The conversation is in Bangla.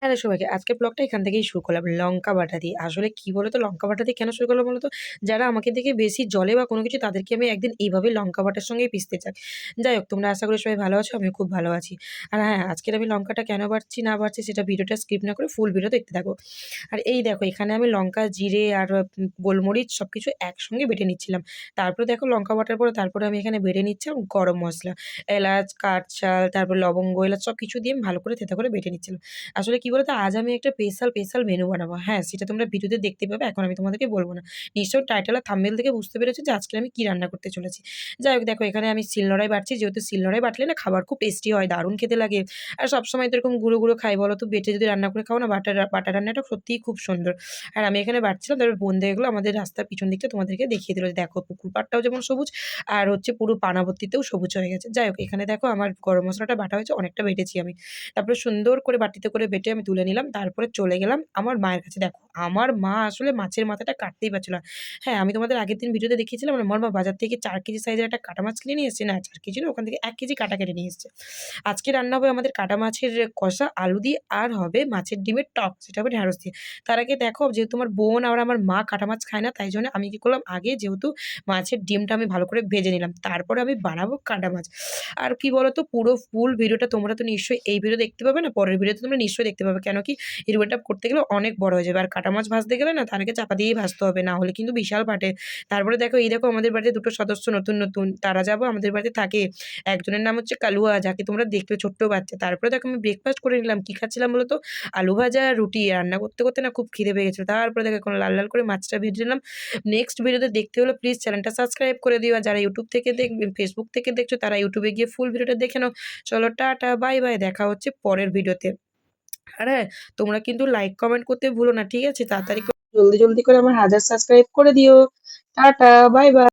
হ্যালো সবাইকে। আজকের ব্লগটা এখান থেকেই শুরু করলাম লঙ্কা বাটা দিয়ে। আসলে কি বলতো লঙ্কা বাটা দিয়ে কেন শুরু করলাম বলতো? যারা আমাকে দেখে বেশি জলে বা কোনো কিছু তাদেরকে আমি একদিন এইভাবে লঙ্কা বাটার সঙ্গেই পিষতে চাই। যাই হোক তোমরা আশা করি সবাই ভালো আছো। আমিও খুব ভালো আছি। আর হ্যাঁ, আজকের আমি লঙ্কাটা কেন বাটছি না বাটছি সেটা ভিডিওটা স্কিপ না করে ফুল ভিডিও দেখতে থাকো। আর এই দেখো এখানে আমি লঙ্কা, জিরে আর গোলমরিচ সবকিছু একসঙ্গে বেটে নিচ্ছিলাম। তারপরে দেখো লঙ্কা বাটার পরে তারপরে আমি এখানে বেটে নিচ্ছিলাম গরম মসলা, এলাচ, কাঠ-চাল, তারপর লবঙ্গ, এলাচ সবকিছু দিয়ে আমি ভালো করে থেঁতো করে বেটে নিচ্ছিলাম। আসলে কি বলতো? আজ আমি একটা স্পেশাল মেনু বানাবো। হ্যাঁ, সেটা তোমরা ভিডিওতে দেখতে পাবে। এখন আমি তোমাদেরকে বলব না। নিশ্চয়ই টাইটেল আর থাম্বনেল দেখে বুঝতে পেরেছো যে আজকে আমি কি রান্না করতে চলেছি। যাই হোক দেখো এখানে আমি শিলনোড়ায় বাটছি। যেহেতু শিলনোড়ায় বাটলে না খাবার খুব টেস্টি হয়, দারুণ খেতে লাগে। আর সবসময় তো এরকম গুঁড়ো খাই বলো তো? বেটে যদি রান্না করে খাও না বাটা রান্নাটা সত্যিই খুব সুন্দর। আর আমি এখানে বাটছিলাম তারপর বোন দেখে গেলো আমাদের রাস্তার পিছন দিকটা তোমাদেরকে দেখিয়ে দিল যে দেখো পুকুর পাড়টাও যেমন সবুজ আর হচ্ছে পুরো পানাবর্তীতেও সবুজ হয়ে গেছে। যাই হোক এখানে দেখো আমার গরম মসলাটা বাটা হয়েছে, অনেকটা বেটেছি আমি। তারপরে সুন্দর করে বাটিতে করে বেটে আমি তুলে নিলাম। তারপরে চলে গেলাম আমার মায়ের কাছে। দেখো, আমার মা আসলে মাছের মাথাটা কাটতেই পারছিল না। হ্যাঁ, আমি তোমাদের আগের দিন ভিডিওতে দেখিয়েছিলাম না, আমার মা বাজার থেকে ৪ কেজি সাইজের একটা কাটা মাছ কিনে নিয়ে এসেছে। না ৪ কেজি না, ওখান থেকে ১ কেজি কাটা কেটে নিয়ে এসেছে। আজকে রান্না হবে আমাদের কাটা মাছের কষা আলু দিয়ে আর হবে মাছের ডিমের টক, সেটা হবে ঢেঁড়স দিয়ে। তার আগে দেখো যেহেতু আমার বোন আর আমার মা কাটা মাছ খায় না, তাই জন্য আমি কি করলাম আগে যেহেতু মাছের ডিমটা আমি ভালো করে ভেজে নিলাম। তারপরে আমি বানাবো কাটা মাছ। আর কি বলতো পুরো ফুল ভিডিওটা তোমরা তো নিশ্চয়ই এই ভিডিও দেখতে পাবে না, পরের ভিডিওতে তোমরা নিশ্চয়ই দেখতে পাবে। কেন কি এই ভিডিওটা করতে গেলে অনেক বড় হয়ে যাবে। আর কাটা মাছ ভাজতে গেলে না তাদেরকে চাপা দিয়েই ভাজতে হবে, না হলে কিন্তু বিশাল ফাটে। তারপরে দেখো এই দেখো আমাদের বাড়িতে ২ টো সদস্য নতুন। তারা যাবো আমাদের বাড়িতে থাকে। একজনের নাম হচ্ছে কালুয়া, যাকে তোমরা দেখলে ছোট্ট বাচ্চা। তারপরে দেখো আমি ব্রেকফাস্ট করে নিলাম। কি খাচ্ছিলাম বলো তো? আলু ভাজা আর রুটি। রান্না করতে না খুব খিদে পেয়ে গেছিল। তারপরে দেখো এখন লাল করে মাছটা ভেজে নিলাম। নেক্সট ভিডিওতে দেখতে হলে প্লিজ চ্যানেলটা সাবস্ক্রাইব করে দিও। আর যারা YouTube থেকে দেখবে, Facebook থেকে দেখছো তারা YouTube এ গিয়ে ফুল ভিডিওটা দেখে নাও। চলো টাটা, বাই বাই। দেখা হচ্ছে পরের ভিডিওতে। আর হ্যাঁ, তোমরা কিন্তু লাইক কমেন্ট করতে ভুলো না, ঠিক আছে? তাড়াতাড়ি করে জলদি করে আমার ১০০০ সাবস্ক্রাইব করে দিও। Tata, bye bye.